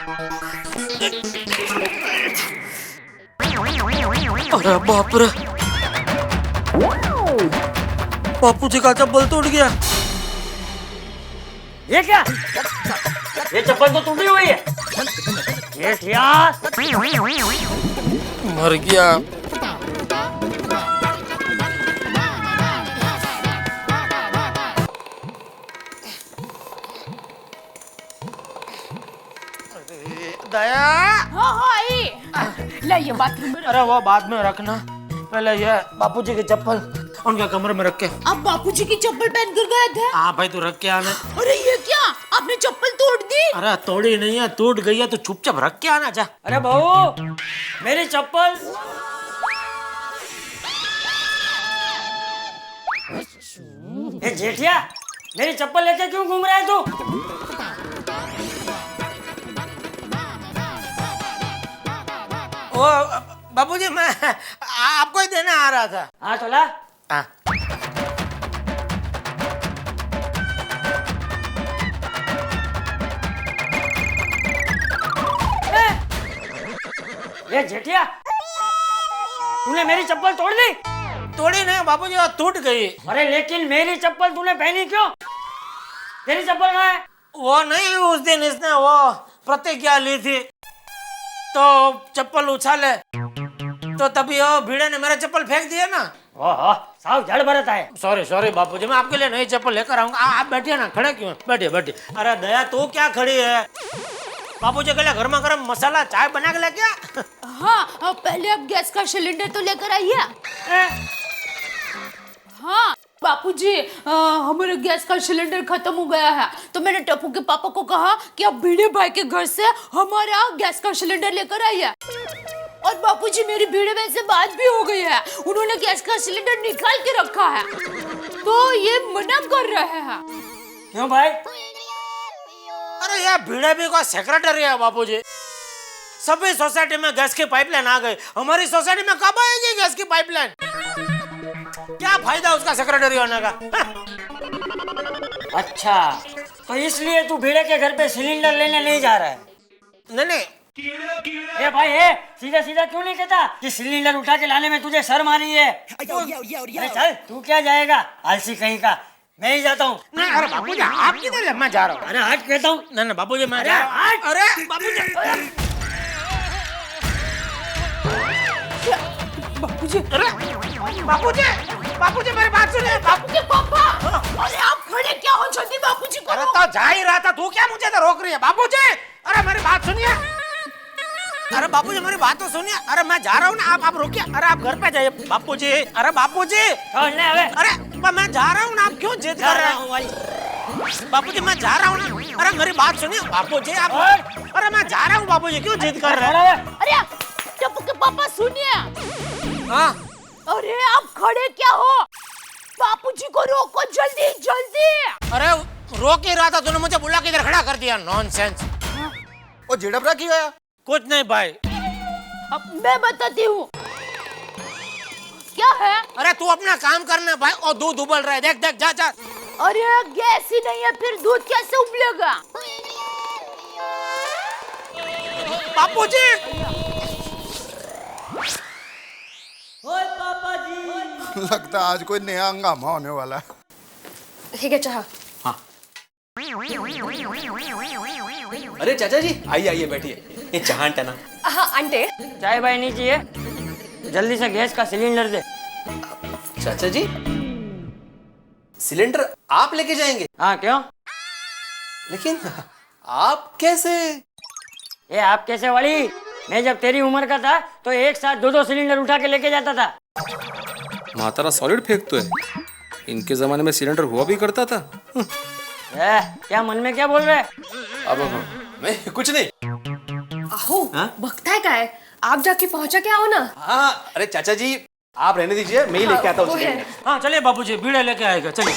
अरे बाप रे, बापू जी का चप्पल टूट गया। ये क्या? ये चप्पल तो टूटी हुई है। जेठिया मर गया। दया। हाँ हाँ आई। ले ये बाथरूम में। अरे वो बाद में रखना, पहले ये बापूजी की चप्पल उनके कमरे में रख के। आप बापूजी की चप्पल पहन कर गए थे? हाँ भाई, तू रख के आना। अरे ये क्या, आपने चप्पल तोड़ दी? अरे तोड़ी नहीं है, टूट गई है, तो चुपचाप रख के आना। जा। अरे बहू, मेरी चप्पल। ए जेठिया, मेरी चप्पल लेके क्यों घूम रहा है तू? ओ बापूजी, मैं आपको ही देने आ रहा था। हाँ तो ला। हाँ। ये जेठिया, तूने मेरी चप्पल तोड़ दी? तोड़ी नहीं बापूजी, वो टूट गई। अरे लेकिन मेरी चप्पल तूने पहनी क्यों? तेरी चप्पल कहाँ है? वो नहीं, उस दिन इसने वो प्रतिज्ञा ली थी, तो चप्पल उछाले, तो तभी वो भीड़े ने मेरा चप्पल फेंक दिया ना। ओहो, साव जड़ भरत है। सॉरी सॉरी बापूजी, मैं आपके लिए नई चप्पल लेकर आऊंगा। आप बैठिए ना, खड़े क्यों? बैठिए बैठिए। अरे दया, तू क्या खड़ी है? बापूजी के लिए गर्मा गर्म मसाला चाय बना के ले क्या? हाँ, पहले आप गैस का सिलेंडर तो लेकर आइए। हाँ बापूजी, हमारे गैस का सिलेंडर खत्म हो गया है, तो मैंने टप्पू के पापा को कहा कि आप भिड़े भाई के घर से हमारा गैस का सिलेंडर लेकर आइए। और बापूजी, मेरी भिड़े भाई से बात भी हो गई है, उन्होंने गैस का सिलेंडर निकाल के रखा है, तो ये मना कर रहे हैं। क्यों भाई? अरे यार, भीड़े भी को सेक्रेटरी है बापूजी। सभी सोसाइटी में गैस की पाइपलाइन आ गई, हमारी सोसाइटी में कब आएगी गैस की पाइपलाइन? क्या फायदा उसका सेक्रेटरी होने का? अच्छा, तो इसलिए तू भीड़े के घर पे सिलेंडर लेने नहीं जा रहा है? नहीं नहीं। ए भाई, सीधा सीधा क्यों नहीं कहता कि सिलेंडर उठा के लाने में तुझे शर्म आ रही है? अरे चल, तू क्या जाएगा, आलसी कहीं का। मैं ही जाता हूँ। नहीं, अरे बापूजी आप किधर है? मैं जा रहा हूँ। अरे हट कहता हूँ। नहीं नहीं बापूजी, मैं अरे जा रहा हूँ। हट। अरे बापूजी, बापूजी, अरे बापूजी, बापूजी मेरी बात सुनिए। बापू के पापा, अरे आप खड़े क्या हो? जल्दी बापूजी को अरे रोको। तो जा ही रहा था, तू क्या मुझे तो रोक रही है? बापूजी, अरे मेरी बात सुनिए। अरे बापूजी मेरी बात तो सुनिए। अरे मैं जा रहा हूँ ना, आप रुकिए। अरे आप घर पे जाइए बापूजी। अरे बापूजी, अरे मैं जा रहा हूँ ना, आप क्यों जिद कर रहे हैं? बापूजी मैं जा रहा हूँ ना। अरे मेरी बात सुनिए बापूजी, आप। अरे मैं जा रहा हूँ बापूजी, क्यों जिद कर रहे हैं? अरे टप्पू के पापा सुनिए। हाँ, अरे आप खड़े क्या हो? बापूजी को रोको, जल्दी जल्दी। अरे रोक ही रहा था, तूने मुझे बुला के इधर खड़ा कर दिया। नॉनसेंस। ओ झिड़परा क्यों आया? कुछ नहीं भाई। अब मैं बताती हूँ क्या है। अरे तू अपना काम करना भाई, और दूध उबल रहा है, देख देख, जा जा। अरे गैस ही नहीं है, फिर दूध कैसे उबलेगा? बापूजी, ओए पापा जी। लगता है आज कोई नया हंगामा होने वाला है। ठीक है, चाह। अरे चाचा जी, आइए आइए बैठिए। ये चाह टना। हाँ आंटे। चाय भाई नहीं चाहिए, जल्दी से गैस का सिलेंडर दे। चाचा जी, सिलेंडर आप लेके जाएंगे? हाँ क्यों? लेकिन आप कैसे? ये आप कैसे वाली? मैं जब तेरी उम्र का था तो एक साथ दो सिलेंडर उठा के लेके जाता था। मातारा सॉलिड फेंक तो है, इनके जमाने में सिलेंडर हुआ भी करता था। क्या मन में क्या बोल रहे? अब मैं कुछ नहीं। आहो, वक्त है क्या है? आप जाके पहुंचा के आओ ना। हाँ, अरे चाचा जी आप रहने दीजिए, मैं ही लेके आता हूँ वो है। सिलेंडर। हाँ चलिए बापूजी, भीड़े लेके आएगा, चलिए।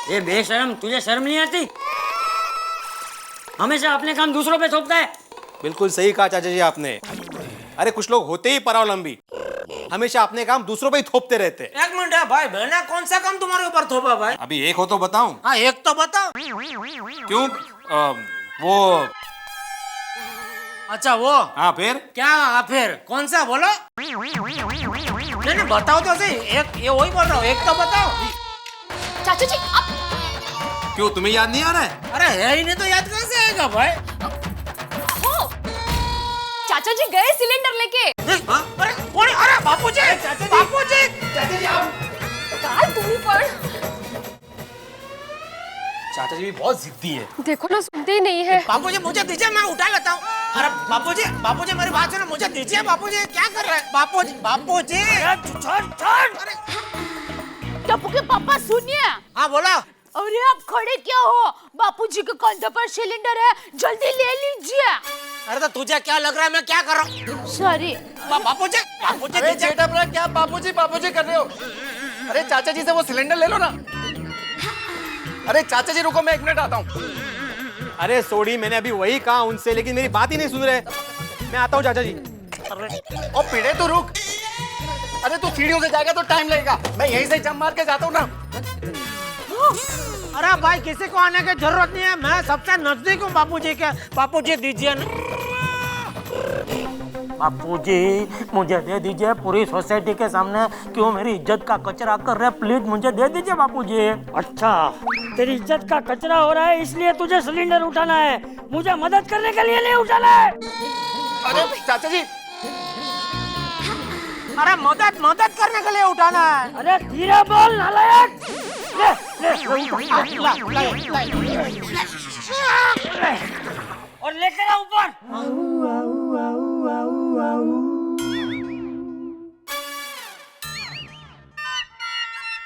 ये बेशरम, तुझे शर्म नहीं आती? हमेशा अपने काम दूसरों पे थोपता है। बिल्कुल सही कहा चाचा जी आपने। अरे कुछ लोग होते ही परावलंबी, हमेशा अपने काम दूसरों पे ही थोपते रहते। एक मिनट है भाई, मैंने कौन सा काम तुम्हारे ऊपर थोपा भाई? अभी एक हो तो बताऊं? हाँ एक तो बताओ। क्यों? वो अच्छा वो हाँ फिर क्या फिर कौन सा बोलो? नहीं बताओ तो सही, एक ये वही बोल रहा हूँ, एक तो बताओ। चाचा जी आप क्यों तुम्हें याद नहीं आ रहा है? अरे है ही नहीं तो याद कहाँ से आएगा भाई? हो चाचा जी गए सिलेंडर लेके अरे कौन? अरे बापूजी, बापूजी, काय तुम्ही पण चाचा जी भी बहुत जिद्दी है। देखो ना सुनते ही नहीं है बापूजी मुझे दीजिए, मैं उठा लेता हूँ। अरे बापूजी, बापूजी मेरी बात सुनो, मुझे दीजिए बापूजी, क्या कर रहे हैं बापूजी? बापूजी, अरे टप्पू के पापा सुनिए। हाँ बोलो। अरे आप खड़े क्या हो? बापूजी के कंधे पर सिलेंडर है, जल्दी ले लीजिए। अरे तो तुझे क्या लग रहा है मैं क्या कर रहा हूँ? सॉरी। बापूजी, बापूजी अरे दीजिए। जेठा भरा क्या बापूजी बापूजी कर रहे हो? अरे चाचा जी से वो सिलेंडर ले लो ना। अरे चाचा जी रुको, मैं 1 मिनट आता हूँ। अरे सोडी, मैंने अभी वही कहा उनसे, लेकिन मेरी बात ही नहीं सुन रहे। मैं आता हूँ चाचा जी। ओ पिड़े तो रुक। अरे तू सीढ़ियों से जाएगा तो टाइम लगेगा, मैं यहीं से जंप मार के जाता हूँ ना। अरे भाई किसी को आने की जरूरत नहीं है, मैं सबसे नजदीक हूँ बापूजी के। बापूजी दीजिए ना। बापूजी मुझे दे दीजिए, पूरी सोसाइटी के सामने क्यों मेरी इज्जत का कचरा कर रहे हैं, प्लीज मुझे दे दीजिए बापूजी। अच्छा तेरी इज्जत का कचरा हो रहा है इसलिए तुझे सिलेंडर उठाना है, मुझे मदद करने के लिए नहीं उठाना है। अरे चाचा जी अरे मदद करने के लिए उठाना है। अरे धीरे बोल नालायक। ले और लेकर आ ऊपर।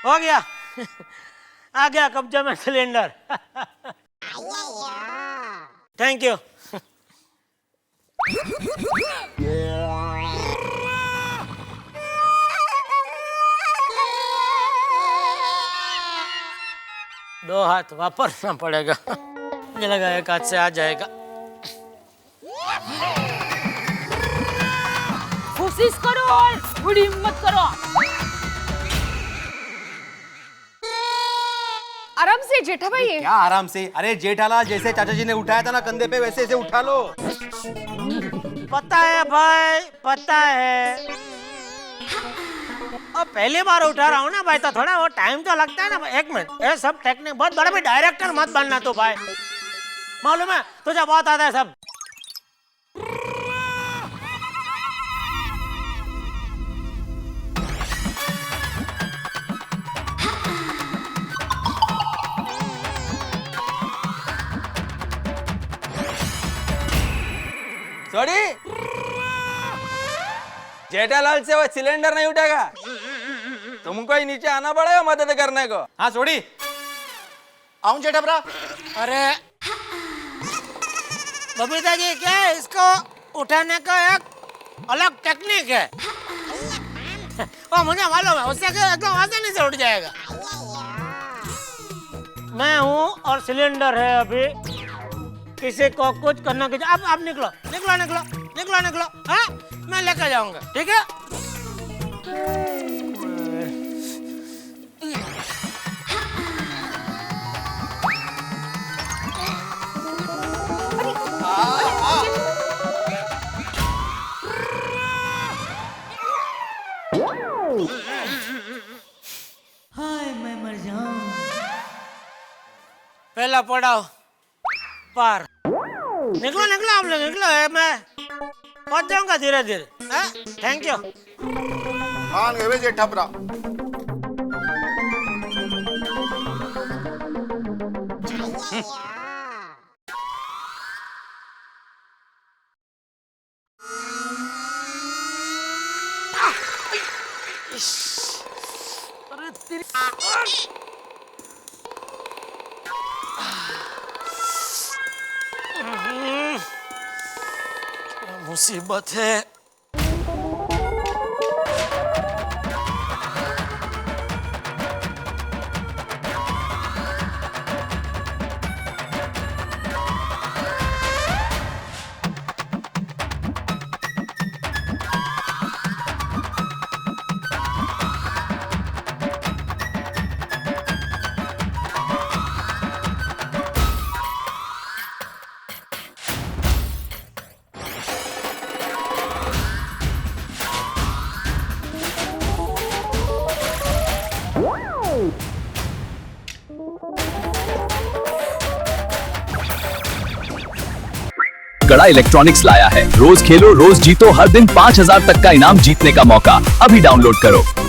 हो गया, आ गया कब्जे में सिलेंडर। Thank you. दो हाथ वापरना पड़ेगा, मुझे लगा एक हाथ से आ जाएगा। कोशिश करो और थोड़ी हिम्मत करो। आराम से जेठा भाई क्या आराम से? अरे जेठालाल, जैसे चाचा जी ने उठाया था ना कंधे पे, वैसे ऐसे उठा लो। पता है भाई, पता है। अब पहली बार उठा रहा हूँ ना भाई, तो थोड़ा वो टाइम तो लगता है ना। 1 मिनट, ये सब टेक्निक बहुत बड़ा भी डायरेक्टर मत बनना तो भाई, मालूम है तुझे बहुत आता है सब। सॉरी, जेठालाल से वो सिलेंडर नहीं उठेगा, तुमको ही नीचे आना पड़ेगा मदद करने को। हाँ सोडी, आऊं जेठा भरा? अरे बबीता जी, क्या है, इसको उठाने का एक अलग टेक्निक है। वो मुझे मालूम है, उससे एकदम आसानी से उठ जाएगा। मैं हूँ और सिलेंडर है, अभी किसी को कुछ करना की। अब आप निकलो निकलो निकलो निकलो निकलो। हाँ मैं लेकर जाऊंगा, ठीक है? हाय मैं मर जाऊं। पहला पड़ाव पार। निकलो निकलो आप लोग निकलो, मैं पहुंच जाऊंगा धीरे धीरे। Thank you. मान गए जेठा भरा। अरे तेरी मुसीबत है। गड़ा इलेक्ट्रॉनिक्स लाया है रोज खेलो रोज जीतो हर दिन 5,000 तक का इनाम जीतने का मौका। अभी डाउनलोड करो।